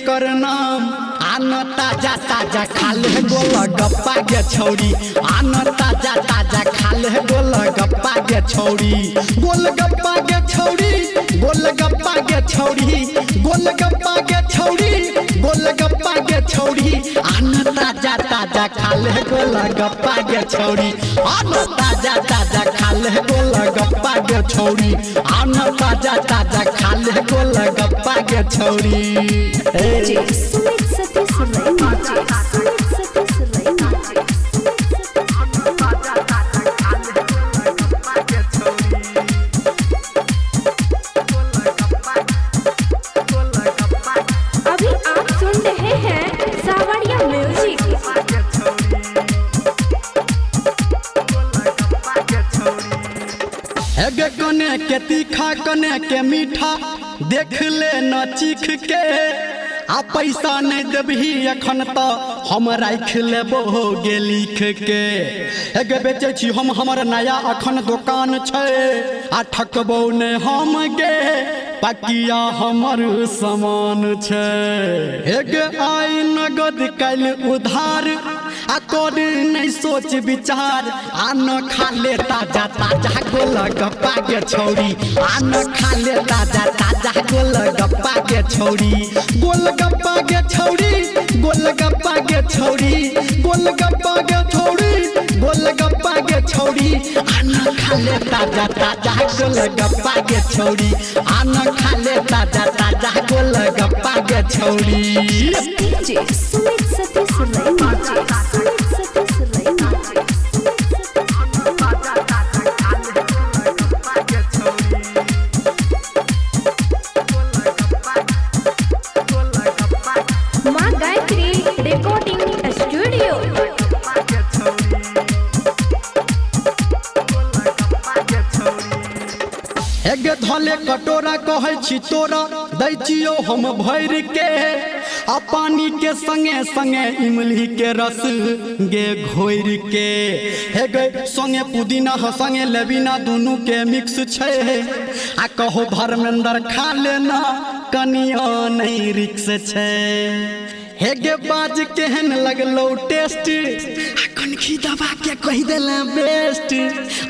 कर नाम आना ताजा ताजा खाले गोलगप्पा गे छौरी आना ताजा ताजा खाले गोलगप्पा गे छौरी गोलगप्पा गे छौरी गोलगप्पा गे छौरी गोलगप्पा गे छौरी गोलगप्पा गे छौरी आना ताजा ताजा खाले गोलगप्पा गे छौरी आना ताजा ताजा खाले गोलगप्पा गे छौरी आना ताजा ताजा खाले गोलगप्पा गे छौरी अभी आप सुन रहे हैं सावरिया म्यूजिक। एगे कने के तीखा कने के मीठा देख ले न चीख के आ पैसा नहीं देबही अखन तो हम राख लेबो गे लिख के एगे बेचे छी हम हमर नया अखन दुकान छै आ ठकबो ने हम गे पकिया हमर सामान छै एगे आई नगद कल उधार आ कोड नहीं सोच विचार आन खा ले ताजा ताजा गोलगप्पा गे छौरी आन खा ले ताजा ताजा गोलगप्पा गे छौरी गोलगप्पा गे छौरी गोलगप्पा गे छौरी गोलगप्पा गे छौरी गोलगप्पा गे छौरी आन खा ले ताजा ताजा गोलगप्पा गे छौरी आन खा ले ताजा ताजा गोलगप्पा गे छौरी माँ गायत्री रिकॉर्डिंग स्टूडियो। एगे धले कटोरा कहै छी तोरा दै छियो हम भर के आ पानी के संगे संगे इमली के रस गे घोर के एगे संगे पुदीना संगे लेबिना दुनू के मिक्स छै आ कहो धर्मेंद्र खा लेना कनिया नहीं रिक्स छै हेगे बाज केहन लगलो टेस्ट कनखी दबा के कह देले बेस्ट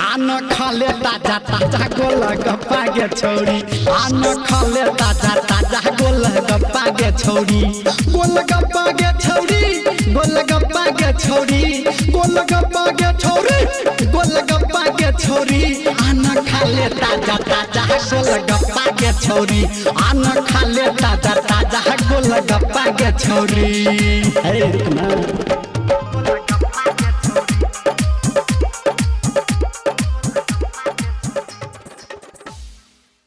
आन खा ले ताजा ताजा गोलगप्पा गे छौरी आन खा ले ताजा ताजा गोलगप्पा गे छौरी गोलगप्पा गे छौरी गोलगप्पा गे छौरी गोलगप्पा गे छौरी गोलगप्पा गे छौरी आन खा ले ताजा ताजा गोलगप्पा गे छौरी आन खा ले ताजा ताजा गोलगप्पा गे छौरी।